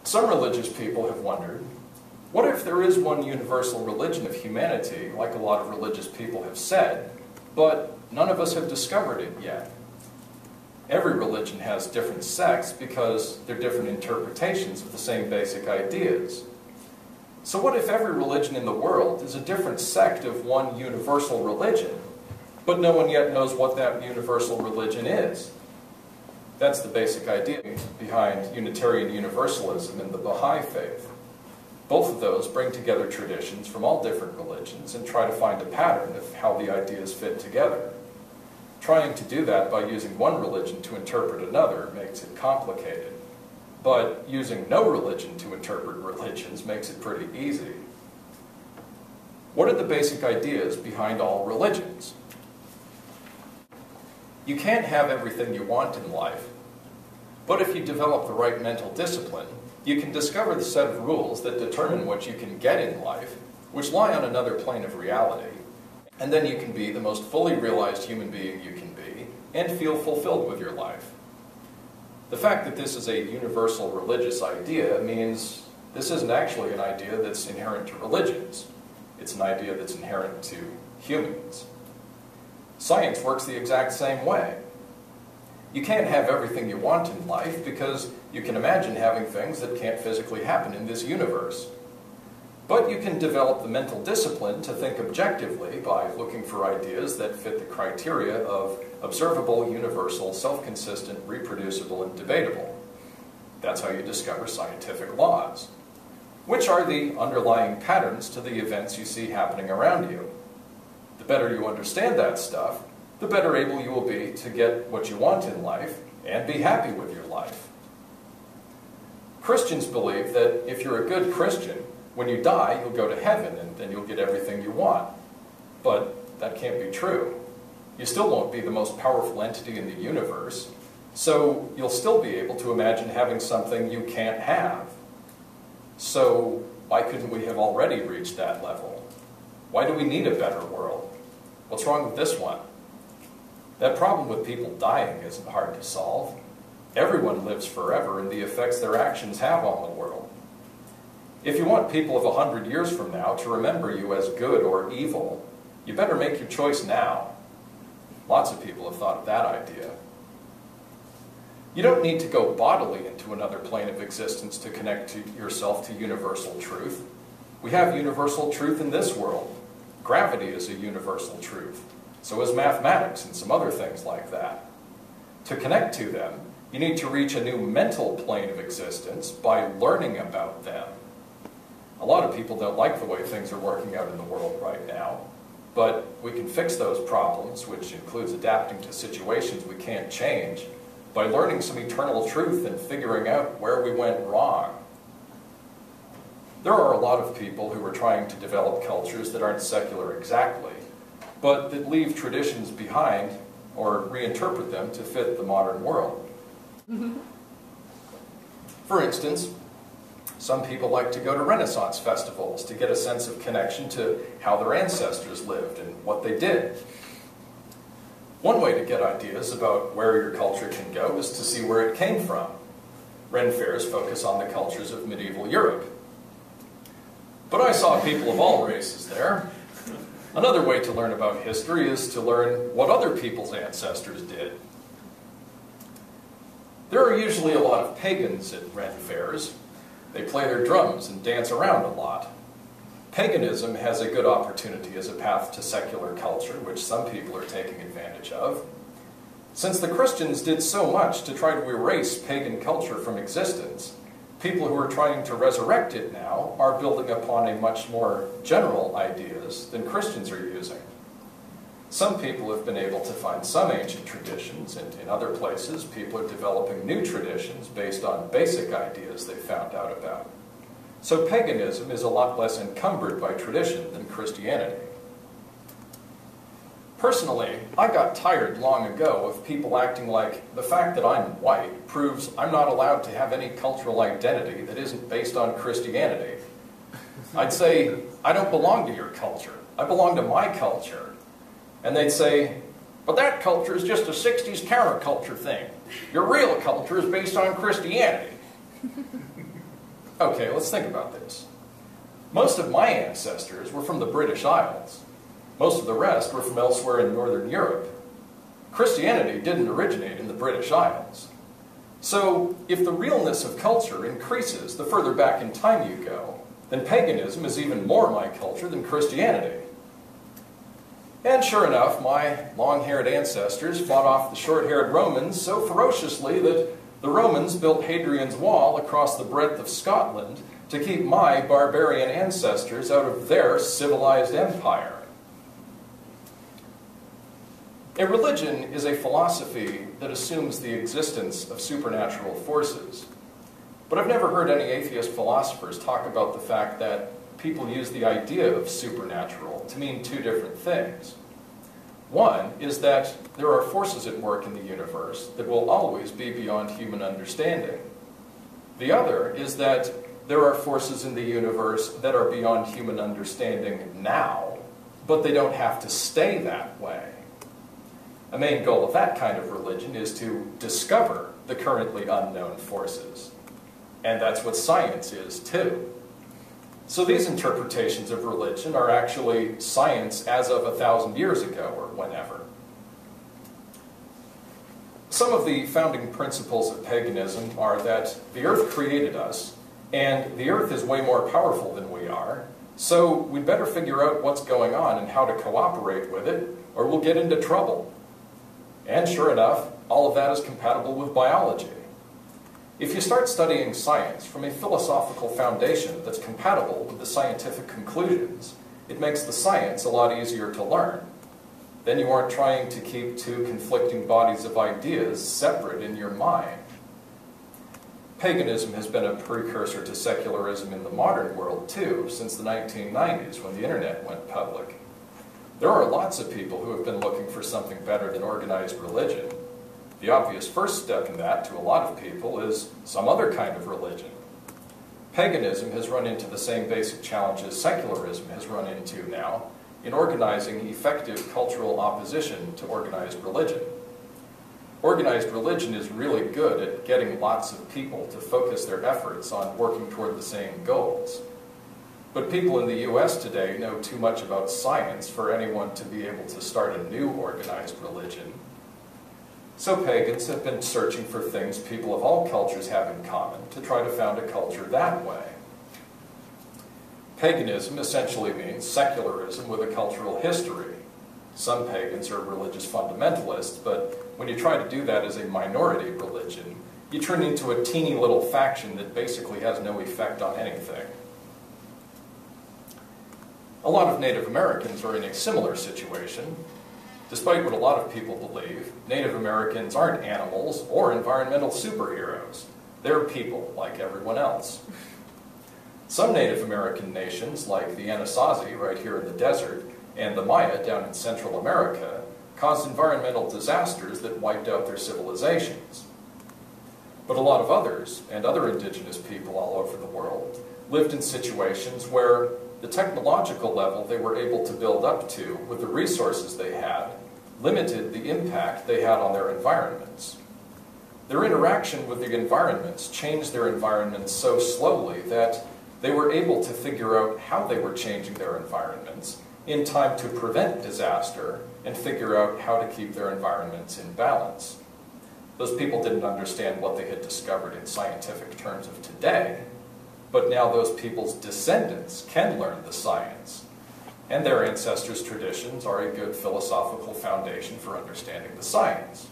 Some religious people have wondered, what if there is one universal religion of humanity, like a lot of religious people have said, but none of us have discovered it yet? Every religion has different sects because they're different interpretations of the same basic ideas. So what if every religion in the world is a different sect of one universal religion, but no one yet knows what that universal religion is? That's the basic idea behind Unitarian Universalism and the Baha'i faith. Both of those bring together traditions from all different religions and try to find a pattern of how the ideas fit together. Trying to do that by using one religion to interpret another makes it complicated, but using no religion to interpret religions makes it pretty easy. What are the basic ideas behind all religions? You can't have everything you want in life, but if you develop the right mental discipline, you can discover the set of rules that determine what you can get in life, which lie on another plane of reality, and then you can be the most fully realized human being you can be and feel fulfilled with your life. The fact that this is a universal religious idea means this isn't actually an idea that's inherent to religions. It's an idea that's inherent to humans. Science works the exact same way. You can't have everything you want in life because you can imagine having things that can't physically happen in this universe. But you can develop the mental discipline to think objectively by looking for ideas that fit the criteria of observable, universal, self-consistent, reproducible, and debatable. That's how you discover scientific laws, which are the underlying patterns to the events you see happening around you. The better you understand that stuff, the better able you will be to get what you want in life and be happy with your life. Christians believe that if you're a good Christian, when you die, you'll go to heaven and then you'll get everything you want. But that can't be true. You still won't be the most powerful entity in the universe, so you'll still be able to imagine having something you can't have. So why couldn't we have already reached that level? Why do we need a better world? What's wrong with this one? That problem with people dying isn't hard to solve. Everyone lives forever and the effects their actions have on the world. If you want people of 100 years from now to remember you as good or evil, you better make your choice now. Lots of people have thought of that idea. You don't need to go bodily into another plane of existence to connect yourself to universal truth. We have universal truth in this world. Gravity is a universal truth. So is mathematics and some other things like that. To connect to them, you need to reach a new mental plane of existence by learning about them. A lot of people don't like the way things are working out in the world right now, but we can fix those problems, which includes adapting to situations we can't change, by learning some eternal truth and figuring out where we went wrong. There are a lot of people who are trying to develop cultures that aren't secular exactly, but that leave traditions behind or reinterpret them to fit the modern world. For instance, some people like to go to Renaissance festivals to get a sense of connection to how their ancestors lived and what they did. One way to get ideas about where your culture can go is to see where it came from. Ren fairs focus on the cultures of medieval Europe. But I saw people of all races there. Another way to learn about history is to learn what other people's ancestors did. There are usually a lot of pagans at Ren fairs. They play their drums and dance around a lot. Paganism has a good opportunity as a path to secular culture, which some people are taking advantage of. Since the Christians did so much to try to erase pagan culture from existence, people who are trying to resurrect it now are building upon a much more general ideas than Christians are using. Some people have been able to find some ancient traditions, and in other places people are developing new traditions based on basic ideas they found out about. So paganism is a lot less encumbered by tradition than Christianity. Personally, I got tired long ago of people acting like the fact that I'm white proves I'm not allowed to have any cultural identity that isn't based on Christianity. I'd say, I don't belong to your culture. I belong to my culture. And they'd say, but that culture is just a 60s counterculture thing. Your real culture is based on Christianity. Okay, let's think about this. Most of my ancestors were from the British Isles. Most of the rest were from elsewhere in Northern Europe. Christianity didn't originate in the British Isles. So, if the realness of culture increases the further back in time you go, then paganism is even more my culture than Christianity. And sure enough, my long-haired ancestors fought off the short-haired Romans so ferociously that the Romans built Hadrian's Wall across the breadth of Scotland to keep my barbarian ancestors out of their civilized empire. A religion is a philosophy that assumes the existence of supernatural forces. But I've never heard any atheist philosophers talk about the fact that people use the idea of supernatural to mean two different things. One is that there are forces at work in the universe that will always be beyond human understanding. The other is that there are forces in the universe that are beyond human understanding now, but they don't have to stay that way. A main goal of that kind of religion is to discover the currently unknown forces. And that's what science is, too. So these interpretations of religion are actually science as of 1,000 years ago or whenever. Some of the founding principles of paganism are that the earth created us, and the earth is way more powerful than we are, so we'd better figure out what's going on and how to cooperate with it, or we'll get into trouble. And sure enough, all of that is compatible with biology. If you start studying science from a philosophical foundation that's compatible with the scientific conclusions, it makes the science a lot easier to learn. Then you aren't trying to keep two conflicting bodies of ideas separate in your mind. Paganism has been a precursor to secularism in the modern world, too, since the 1990s when the internet went public. There are lots of people who have been looking for something better than organized religion. The obvious first step in that, to a lot of people, is some other kind of religion. Paganism has run into the same basic challenges secularism has run into now in organizing effective cultural opposition to organized religion. Organized religion is really good at getting lots of people to focus their efforts on working toward the same goals. But people in the US today know too much about science for anyone to be able to start a new organized religion. So pagans have been searching for things people of all cultures have in common to try to found a culture that way. Paganism essentially means secularism with a cultural history. Some pagans are religious fundamentalists, but when you try to do that as a minority religion, you turn into a teeny little faction that basically has no effect on anything. A lot of Native Americans are in a similar situation. Despite what a lot of people believe, Native Americans aren't animals or environmental superheroes. They're people like everyone else. Some Native American nations, like the Anasazi right here in the desert, and the Maya down in Central America, caused environmental disasters that wiped out their civilizations. But a lot of others, and other indigenous people all over the world, lived in situations where the technological level they were able to build up to with the resources they had limited the impact they had on their environments. Their interaction with the environments changed their environments so slowly that they were able to figure out how they were changing their environments in time to prevent disaster and figure out how to keep their environments in balance. Those people didn't understand what they had discovered in scientific terms of today, but now those people's descendants can learn the science, and their ancestors' traditions are a good philosophical foundation for understanding the science.